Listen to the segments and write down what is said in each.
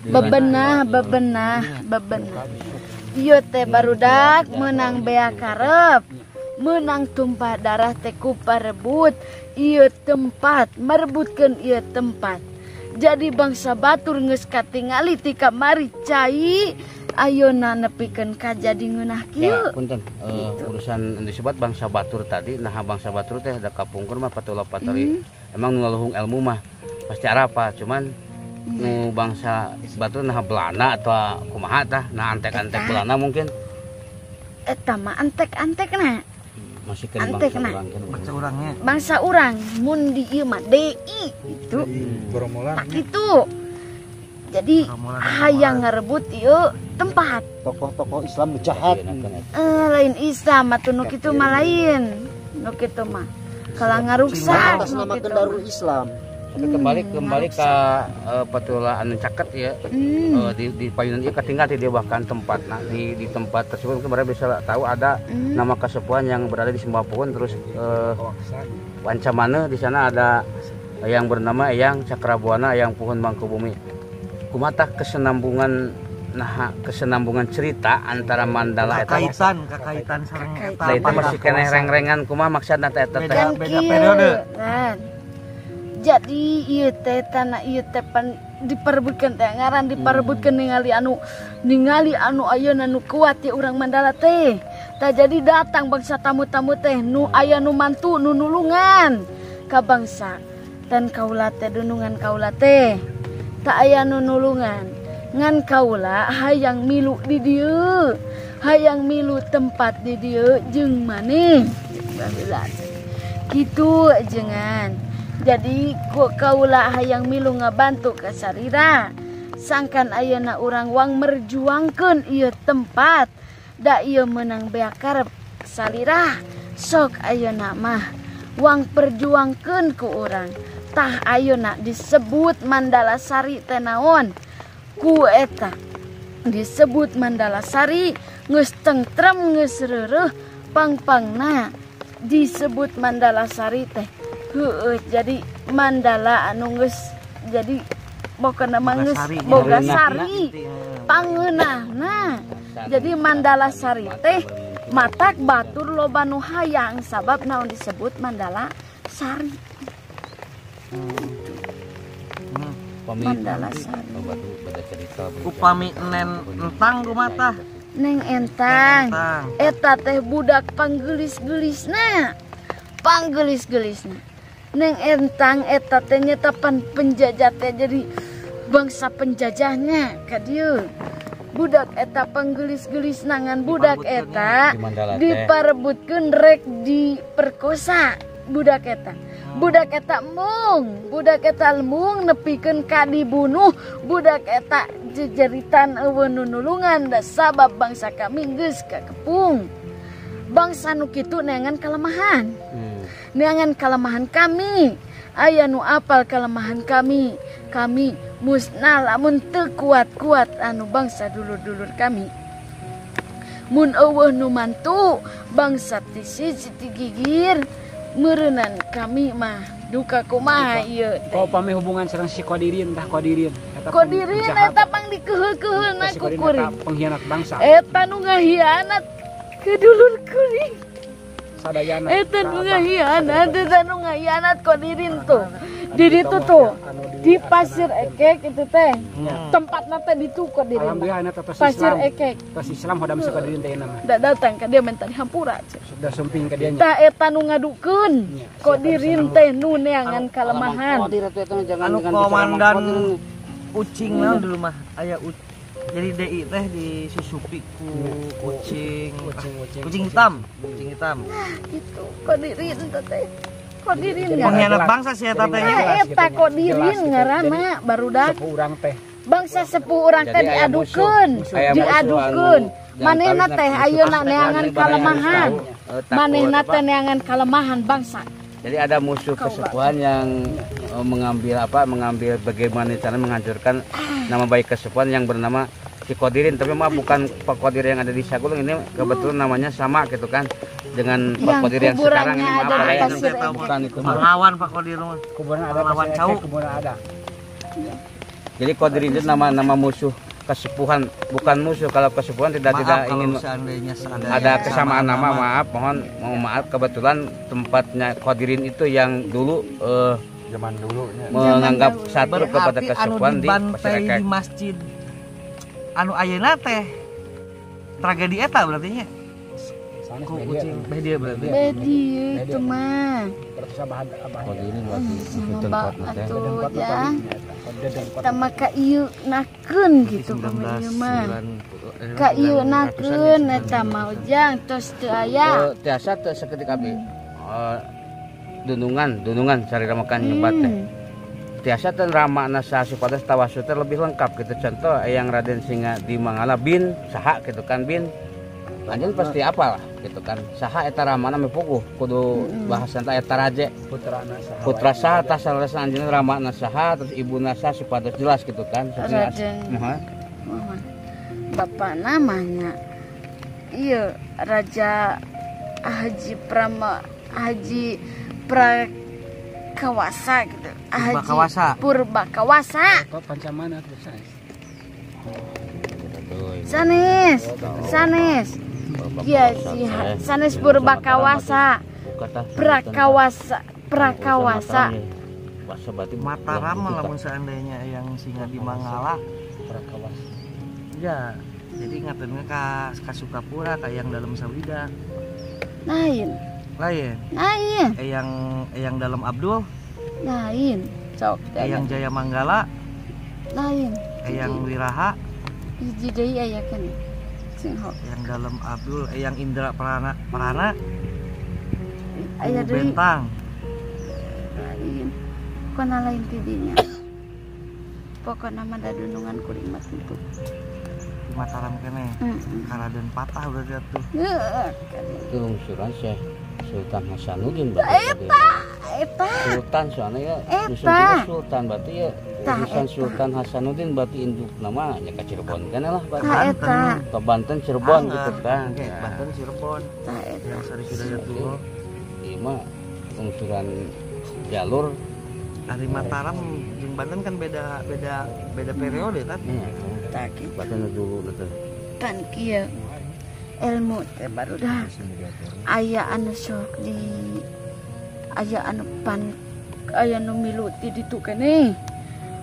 bebenah. Ieu teh barudak menang bea karep, menang tumpah darah teh ku parebut ieu tempat, merebutkeun ieu tempat. Jadi bangsa batur geus katingali ti kamari cai ayeuna nepikeun ka jadi ngeunah kieu. Ya, punten. Urusan disebut bangsa batur tadi, nah bangsa batur teh da kapungkur mah patulah patari. Emang ngeluhung ilmu mah pasti apa, cuman nu bangsa batur nah Belanda atau kumaha tah, nah antek-antek Belanda mungkin. Eta mah antek-antekna. Masih kan bangsa urangnya. Bangsa urang mun di ieu mah DI itu. Tak kitu. Jadi hayang ngarebut ieu tempat. Tokoh-tokoh Islam jahat. Lain Islam atuh nu kitu mah lain. Nu kitu mah kalah ngaruksak atas nama Darul Islam. Kembali ke patulah anu caket ya. Di payunan ieu katinggal dia bahkan tempat. Nah di tempat tersebut kemarin bisa tahu ada nama kasepuhan yang berada di Sembapun, terus Wancamana di sana ada yang bernama Eyang Cakrabuana, Eyang Puhun Mangkubumi. Kumatah kesenambungan cerita antara Mandala eta kakaitan sareng eta. Eta masih keneh reng-rengan kumaha maksudna teh eta beda periode. Jadi ieu teh tanah ieu teh diperebutkeun teh ngaran diperebutkeun ningali anu ayeuna nu kuat ya urang Mandala teh. Tah jadi datang bangsa tamu-tamu teh nu aya nu mantu nu nulungan ka bangsa. Dan kaula teh dunungan kaula teh tak aya nu nulungan. Ngan kaula hayang milu di dieu. Hayang milu tempat di dieu jeung maneh. Kitu jengan. Jadi kaula hayang milu ngabantu ka sarira. Sangkan ayeuna urang wang merjuangkeun ieu tempat. Da ieu menang bea karep salira. Sok ayeuna mah wang perjuangkeun ku urang. Tah ayeuna disebut Mandala Sari teh naon? Ku eta disebut Mandala Sari geus tentrem geus reureuh pang-pangna disebut Mandala Sari teh. Jadi Mandala anu geus jadi pokona mah geus boga sari pangeunahna. Jadi Mandala Sari teh matak batur loba nu hayang sabab naon disebut Mandala Sari. Mandala Sari. Upami nen entang kumaha? Neng entang. Eta teh budak panggelis-gelisna. Neng entang eta teh nyata penjajah teh jadi bangsa penjajahnya ka dieu. Budak eta panggelis-gelis nangan budak eta diparebutkeun rek diperkosa budak eta. Budak eta mung nepikeun ka dibunuh. Budak eta jejeritan eueuh nulungan da sabab bangsa kami geus kakepung. Bangsa nu kitu neangan kalemahan. Neangan kalemahan kami. Aya nu apal kalemahan kami. Kami musnah lamun teu kuat-kuat anu bangsa dulur-dulur kami. Mun eueuh nu mantu bangsa ti siji ti gigir meureunnan kami mah duka kumaha ieu teh. Kau pami hubungan sareng si Qadirin tah Qadirin. Qadirin eta pang dikeuheul-keuheulna ku kuring. Pengkhianat bangsa. Eta nu ngahianat ke dulur kuring. Sadayana. Eta nu ngahianat Qadirin tuh. Di ditu tuh di Pasir Ekek itu teh. Tempatna teh ditu Qadirin. Alhamdulillah eta tos Pasir Ekek. Tos Islam hodam si Qadirin teh nama. Da datang ka dia minta dihampura. Sudah sumping ka dianya. Tah eta nu ngadukeun Qadirin teh nu neangan kalemahan. Anu komandan Ucing mah dulu mah aya jadi DI teh disusupi ku kucing hitam. Itu Qadirin teh. Qadirin pengkhianat bangsa sih eta teh. Eta Qadirin ngaranna barudak. Sepuh urang teh. Bangsa sepuh urang teh diadukeun. Manehna teh ayeuna neangan kalemahan. Manehna teh neangan kalemahan bangsa. Jadi ada musuh kesepuhan yang mengambil bagaimana cara menghancurkan nama baik kesepuhan yang bernama si Qadirin, tapi mah bukan Pak Qadir yang ada di Sagulung ini, kebetulan namanya sama gitu kan dengan Pak Qadir yang sekarang ini. Bukan itu pahlawan Pak Qadir mah. Kuburan ada, pahlawan cau. Kuburan ada. Jadi Qadirin itu nama musuh kesepuhan, bukan musuh. Kalau kesepuhan tidak ingin ada kesamaan nama, mohon maaf, kebetulan tempatnya Qadirin itu yang dulu zaman dulu menganggap satu kepada kesepuhan di Pasir Ekek. Di masjid anu ayeuna teh tragedi eta berarti nya. Ku kucing dia berarti. Bedi itu mah. Qadirin berarti itu tempatnya teh. Ya. Kita mah ka ieu nakeun gitu pamanya mah. Ka ieu nakeun eta mah ujang tos teu aya. Tiasa teu sakedik abi. Dunungan cari ramakan nyebat teh. Tiasa teh ramana saha supados tawasul teh lebih lengkap gitu. Contoh yang Raden Singa di Mangala bin saha gitu kan bin. Anjeun pasti apal gitu kan. Saha eta ramana mepuguh kudu bahasan teh eta raje. Putra saha tah salesa anjeun ramana saha terus ibuna saha supados jelas gitu kan. Raden. Bapak namanya iya Raja Haji Prakawasa gitu. Purbakawasa. Pancamana terus. Sanes. Iya sih, sanes Purbakawasa. Prakawasa. Mataram lamun seandainya yang singa di Mangala Prakawasa. Ya, jadi ngatennya ka Sukapura kayak yang dalam Sawida. Lain. Yang dalam Abdul. Lain. Sok. Yang Jaya Manggala. Lain. Yang Wiraha. Hiji deui aya kan. Yang dalam Abdul, yang Indra Prana. Aya deui. Bentang. Lain. Pokona lain tidinya. Pokona mah dadunungan kuring mah itu. Di Mataram kene. Karaden patah berarti atuh. Itu ungsuran Syekh Sultan Hasanuddin berarti. Eta. Sultan soalnya ya. Sultan berarti ya. Urusan Sultan Hasanuddin berarti induk namanya ke Cirebon kan lah berarti. Ke Banten Cirebon gitu kan. Banten Cirebon. Yang Sari Sudaya tuh. Iya mah ungsuran jalur. Dari Mataram jeung Banten kan beda periode kan. Tak gitu. Banten dulu betul. Pan kieu ilmu teh baru dah. Aya anu sok di aya anu pan aya anu miluti ditu keneh.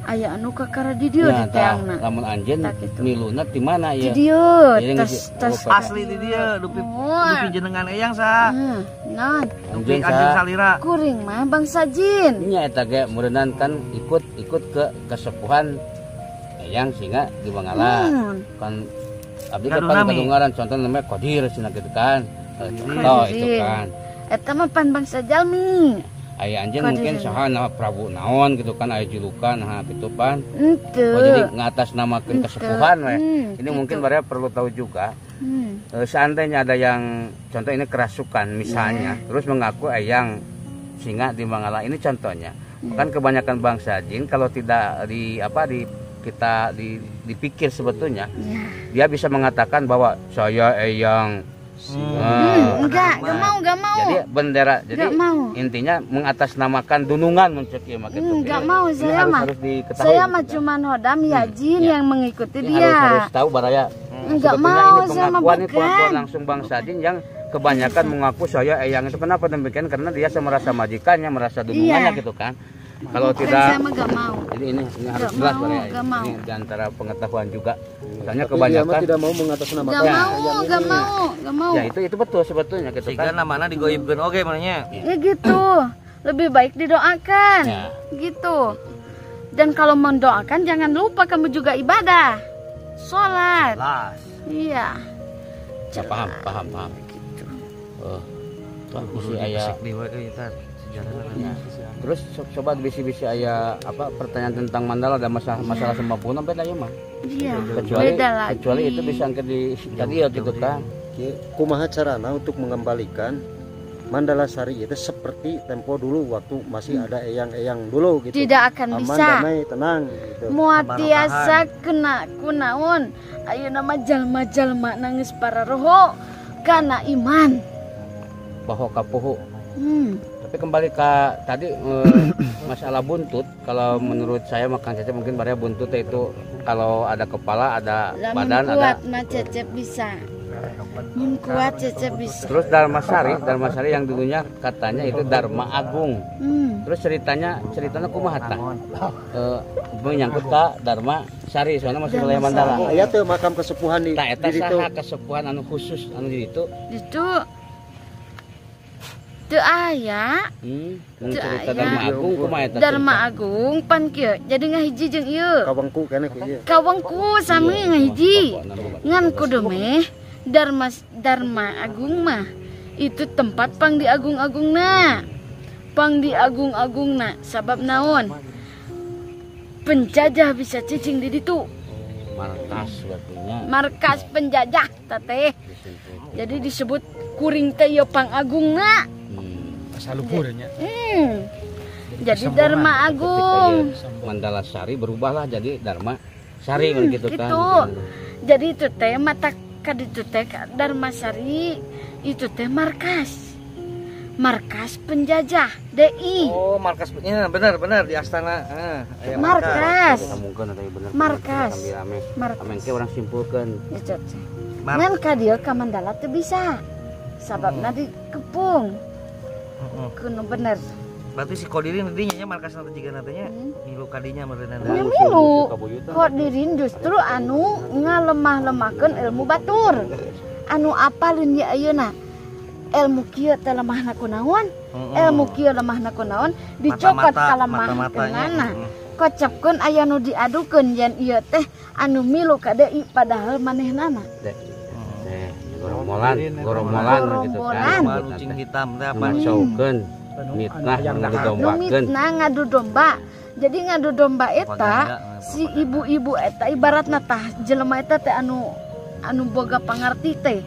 Aya anu kakara di dieu di teangna. Lamun anjeun miluna di mana ya? Di dieu tas asli di dieu dupi jenengan eyang sa. Naon? Dupi anjeun salira. Kuring mah bangsa jin. Nya eta ge meureunnan kan ikut ke kesepuhan eyang singa di Mangala. Kan abdi kan kadungaran contoh namanya Qadir cenah gitu kan. Itu kan. Eta mah pan bangsa jalmi. Aya anjeun mungkin saha nama Prabu naon gitu kan aya julukan gitu pan. Henteu. Jadi ngatasnamakeun kesepuhan we. Ini mungkin baraya perlu tahu juga. Seandainya ada yang contoh ini kerasukan misalnya, terus mengaku eyang singa di Mangala ini contohnya. Kan kebanyakan bangsa jin kalau tidak dipikir sebetulnya dia bisa mengatakan bahwa saya eyang enggak mau. jadi bendera jadi intinya mengatasnamakan dunungan mencek ieu mah gitu. Enggak mau saya mah cuman hodam ya jin yang mengikuti dia. Harus tahu baraya. Enggak mau saya mah bukan langsung bangsa jin yang kebanyakan mengaku saya eyang itu kenapa demikian karena dia merasa majikannya merasa dunungannya gitu kan. Kalau tidak, saya mah gak mau. Jadi ini harus jelas ya. Ini di antara pengetahuan juga. Misalnya kebanyakan tidak mau mengatasnamakan. Gak mau. Ya itu betul sebetulnya gitu kan. Sehingga namanya digoibkeun oge maknanya. Ya gitu. Lebih baik didoakan. Ya. Gitu. Dan kalau mendoakan jangan lupa kamu juga ibadah. Sholat. Iya. Ya, paham. Gitu. Bisi aya terus coba bisi-bisi aya pertanyaan tentang mandala dan masalah sembapuna beda ya mah. Iya. Kecuali itu bisa angkat di tadi ya gitu kan. Kumaha carana untuk mengembalikan Mandala Sari itu seperti tempo dulu waktu masih ada eyang-eyang dulu gitu. Tidak akan aman, bisa. Damai, tenang gitu. Muat tiasa kunaon. Ayeuna mah jalma-jalma nangis para roho kana iman. Poho kapuhu. Tapi kembali ke tadi masalah buntut, kalau menurut saya makan Cecep mungkin baraya buntut itu kalau ada kepala, ada badan, kuat ada. mah Cecep bisa. Mun kuat Cecep bisa. Terus Dharma Sari yang dulunya katanya itu Dharma Agung. Terus ceritanya kumaha tah? Menyangkut ke Dharma Sari soalnya masih wilayah Mandala. Aya teu makam kesepuhan di Eta saha kesepuhan anu khusus anu di ditu? Itu teu aya. Cerita Dharma Agung kumaha eta? Dharma Agung pan kieu jadi ngahiji jeung ieu. kawengku keneh kieu. Kawengku sami ngahiji. Ngan kudu meh Dharma Agung mah itu tempat pang di agung-agungna. Pang di agung-agungna sabab naon? Penjajah bisa cicing di ditu. Markas berartinya. Markas penjajah teh. Jadi disebut kuring teh ieu pang agungna. Asal luhurnya. Jadi Dharma Agung. Mandala Sari berubahlah jadi Dharma Sari gitu kan. Gitu. Jadi itu teh mata kaditu teh Dharma Sari itu teh markas penjajah DI. Oh, markasnya benar di Astana. Markas. Mungkin ada bener. Markas. Amin ke orang simpulkan. Itu teh. Ngan ka dieu ka Mandala teu bisa. Sababna dikepung. Kudu bener. Berarti si Kodirin didinya nya markas nanti jiga natanya milu kadinya merenana. Ya milu. Kodirin justru anu ngalemah-lemahkeun ilmu batur. Anu apaleun ya ayeuna. Ilmu kieu teh lemahna kunaon? Ilmu kieu lemahna kunaon? Dicokot kalemahkeunana. Kocepkeun aya nu diadukeun yen ieu teh anu milu ka deui padahal manehnana. Goromolan gitu kan. Kucing hitam teh apa? Masaukeun mitnah ngadombakeun. Mitnah ngadu domba. Jadi ngadu domba eta si ibu-ibu eta ibaratna tah jelema eta teh anu boga pangarti teh.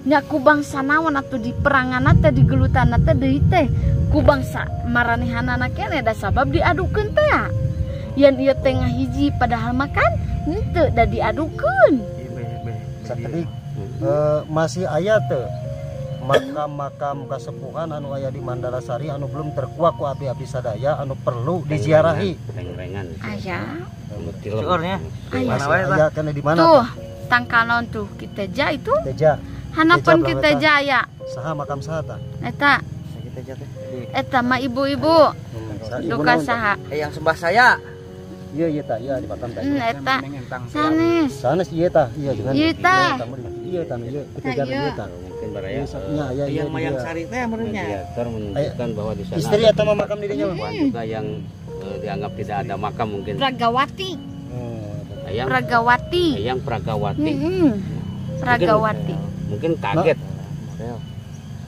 Nya ku bangsa naon atuh di peranganna teh di gelutana teh deui teh ku bangsa maranehanana keneh da sabab diadukeun teh. Yen ieu teh ngahiji padahal makan henteu da diadukeun. Satedik masih aya teu makam-makam kasepuhan anu aya di Mandala Sari anu belum terkuak ku abdi-abdi sadaya anu perlu diziarahi. Aya. Syukurnya. Aya. Aya keneh di mana? Tuh, tangkalon tuh Kiteja itu. Teja. Hanapan Kiteja aya. Saha makam saha tah? Eta. Eta mah ibu-ibu. Duka saha? Yang sembah saya. Iya tah, iya di makam tah. Eta. Sanes. Sanes iya tah, iya dengan. Iya tah. Iya tah, iya Teja iya tah. Mungkin baraya. Yang mayang sari teh menurutnya. Mediator menunjukkan bahwa di sana istri atau makam dirinya juga yang dianggap tidak ada makam mungkin. Pragawati. Ayang Pragawati. Ayang Pragawati. Pragawati. Mungkin kaget.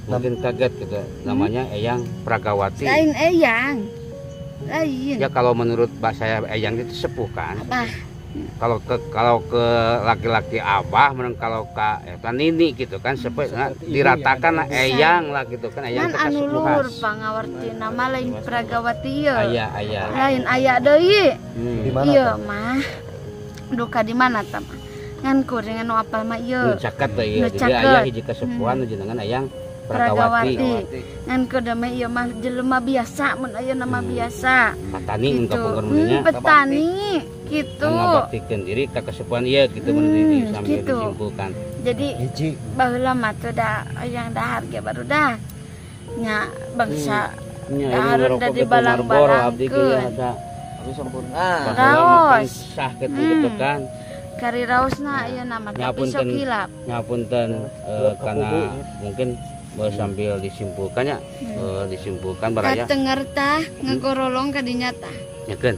Mungkin kaget gitu. Namanya Eyang Pragawati. Lain Eyang. Lain. Ya kalau menurut bahasa saya Eyang itu sepuh kan. Abah. Kalau ke laki-laki abah, kalau ke eta nini gitu kan sepuh diratakan lah Eyang lah gitu kan Eyang kan anu luhur pangawarti nama lain Pragawati ieu. Aya. Lain aya deui. Di mana? Ieu mah. Duka di mana tah? Ngan kuring anu apal mah ieu. Caket teh ieu. Jadi aya hiji kasepuhan jenengan Eyang Pragawati. Ngan kudu mah ieu mah jelema biasa mun aya nama biasa. Petani Gitu. kampung nya. Petani gitu. Ngabaktikeun diri ka kasepuhan ieu gitu mun sambil gitu. disimpulkan. Jadi Hiji. baheula mah teu da yang dahar ge baru dah. Nya bangsa dahar da di balang-balangkeun. Tapi sempurna. Raos. Sah gitu kan. Kari raosna aya nama tapi sok hilap. Ngapunten karena mungkin sambil disimpulkannya disimpulkan baraya. Katenger tah ngagorolong ka dinya tah. Nyakeun.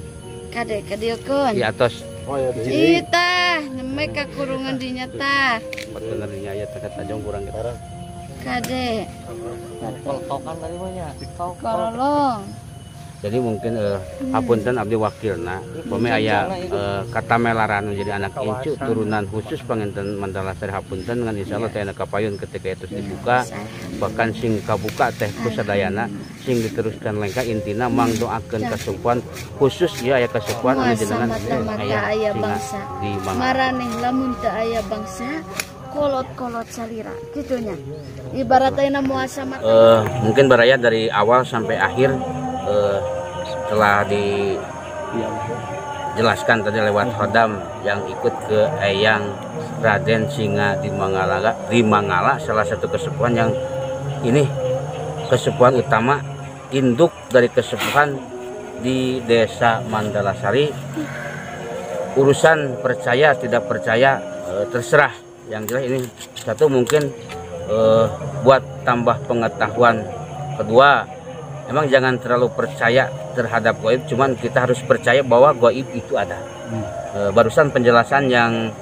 Kade kadiekeun. Di atas. Oh ya di Ih tah, nemeh ka kurungan dinya tah. Bener nya aya teh tajong kurang gitu. Kade Kol-kokan tadi mah nya. korolong. Jadi mungkin hapunten abdi wakilna peme aya kata melaran jadi anak incu turunan khusus panginten Mandala Sari hapunten dengan insyaallah teh kapayun ketika itu dibuka bahkan sing kabuka teh kusadayana sing diteruskan lengkap intina mangdoakeun kasupuan khusus ya aya kasupuan anu jenengan aya bangsa di maraneh lamun teu aya bangsa kolot-kolot salira gitunya. Ibaratnya muasamah. Mungkin baraya dari awal sampai akhir telah dijelaskan tadi lewat Khodam yang ikut ke Eyang Raden Singa di Mangala, salah satu kesepuhan yang ini kesepuhan utama induk dari kesepuhan di Desa Mandalasari. Urusan percaya tidak percaya terserah, yang jelas ini satu mungkin buat tambah pengetahuan. Kedua, emang jangan terlalu percaya terhadap gaib, cuman kita harus percaya bahwa gaib itu ada. Barusan penjelasan yang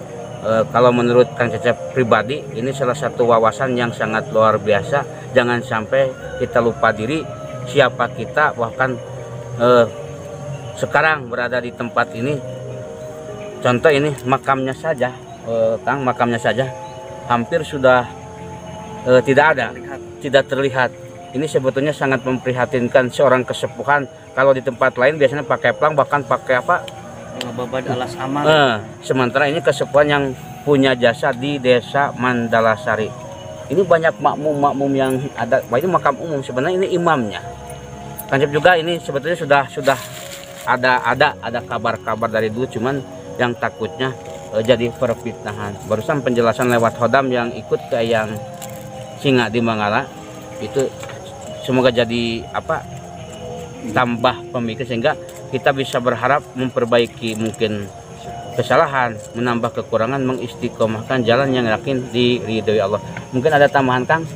kalau menurut Kang Cecep pribadi ini salah satu wawasan yang sangat luar biasa. Jangan sampai kita lupa diri siapa kita, bahkan sekarang berada di tempat ini. Contoh ini makamnya saja, Kang, makamnya saja hampir sudah tidak ada, tidak terlihat. Ini sebetulnya sangat memprihatinkan seorang kesepuhan. Kalau di tempat lain biasanya pakai plang, bahkan pakai apa? Babad alas amal. Sementara ini kesepuhan yang punya jasa di Desa Mandalasari. Ini banyak makmum yang ada. Wah, ini makam umum, sebenarnya ini imamnya. Kancep juga ini sebetulnya sudah ada kabar-kabar dari dulu, cuman yang takutnya jadi perfitnahan. Barusan penjelasan lewat Khodam yang ikut ke Eyang Singa di Mangala itu semoga jadi tambah pemikir sehingga kita bisa berharap memperbaiki mungkin kesalahan, menambah kekurangan, mengistiqomahkan jalan yang yakin diridhoi Allah. Mungkin ada tambahan, Kang,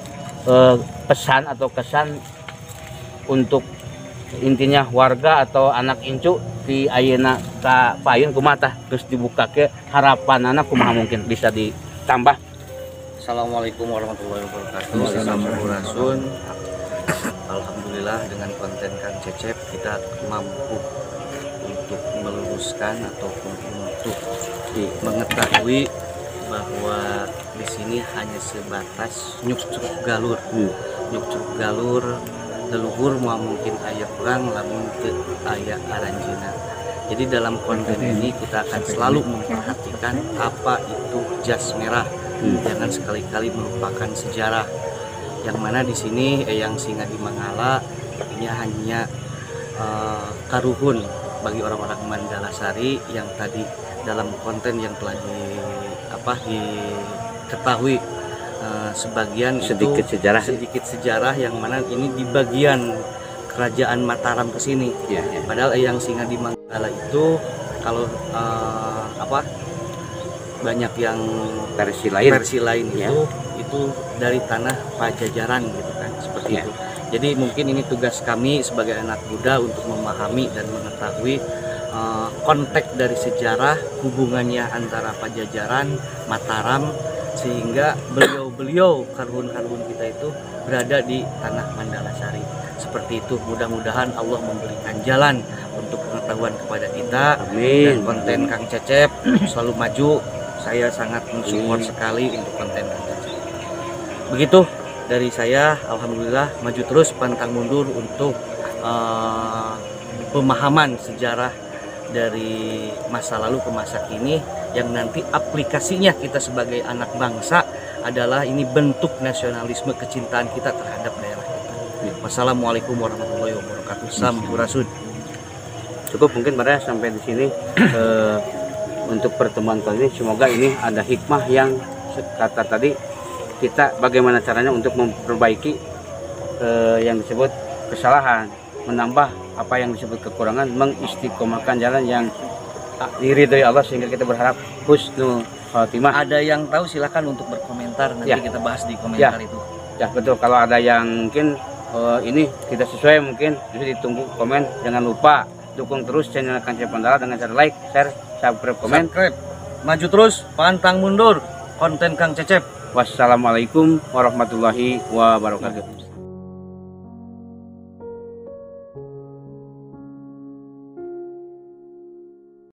pesan atau kesan untuk intinya warga atau anak incu di ayeuna ka payun kumaha terus dibuka ke harapan anak kumaha mungkin bisa ditambah. Assalamualaikum warahmatullahi wabarakatuh. Sampurasun. Alhamdulillah dengan konten Kang Cecep kita mampu untuk meluruskan ataupun untuk mengetahui bahwa di sini hanya sebatas nyuk-cuk galur. Nyuk-cuk galur leluhur mau mungkin ayat perang lamun ke ayat aranjina. Jadi dalam konten ini kita akan selalu memperhatikan apa itu jas merah. Jangan sekali-kali melupakan sejarah. Yang mana di sini Eyang Singa di Mangala ini hanya karuhun bagi orang-orang Mandalasari yang tadi dalam konten yang telah diketahui sebagian sedikit sejarah yang mana ini di bagian kerajaan Mataram ke sini. Padahal Eyang Singa di Mangala itu kalau banyak yang versi lain itu dari tanah Pajajaran gitu kan, seperti itu. Jadi mungkin ini tugas kami sebagai anak muda untuk memahami dan mengetahui konteks dari sejarah hubungannya antara Pajajaran, Mataram, sehingga beliau karhun-karhun kita itu berada di tanah Mandalasari. Seperti itu, mudah-mudahan Allah memberikan jalan untuk pengetahuan kepada kita. Amin. Dan konten Kang Cecep selalu maju. Saya sangat mensupport sekali untuk konten Kang Cecep. Begitu dari saya, alhamdulillah maju terus pantang mundur untuk pemahaman sejarah dari masa lalu ke masa kini, yang nanti aplikasinya kita sebagai anak bangsa adalah ini bentuk nasionalisme kecintaan kita terhadap daerah kita. Wassalamualaikum warahmatullahi wabarakatuh. Sampurasun. Cukup mungkin pada sampai di sini untuk pertemuan kali ini. Semoga ini ada hikmah yang kata tadi kita bagaimana caranya untuk memperbaiki yang disebut kesalahan, menambah apa yang disebut kekurangan, mengistiqomahkan jalan yang diridhoi Allah sehingga kita berharap husnul khotimah. Ada yang tahu silakan untuk berkomentar, nanti kita bahas di komentar itu. Ya betul, kalau ada yang mungkin ini tidak sesuai mungkin bisa ditunggu komen. Jangan lupa dukung terus channel Kang Cecep Mandala dengan cara like, share, subscribe, komen. Maju terus, pantang mundur konten Kang Cecep. Wassalamualaikum warahmatullahi wabarakatuh.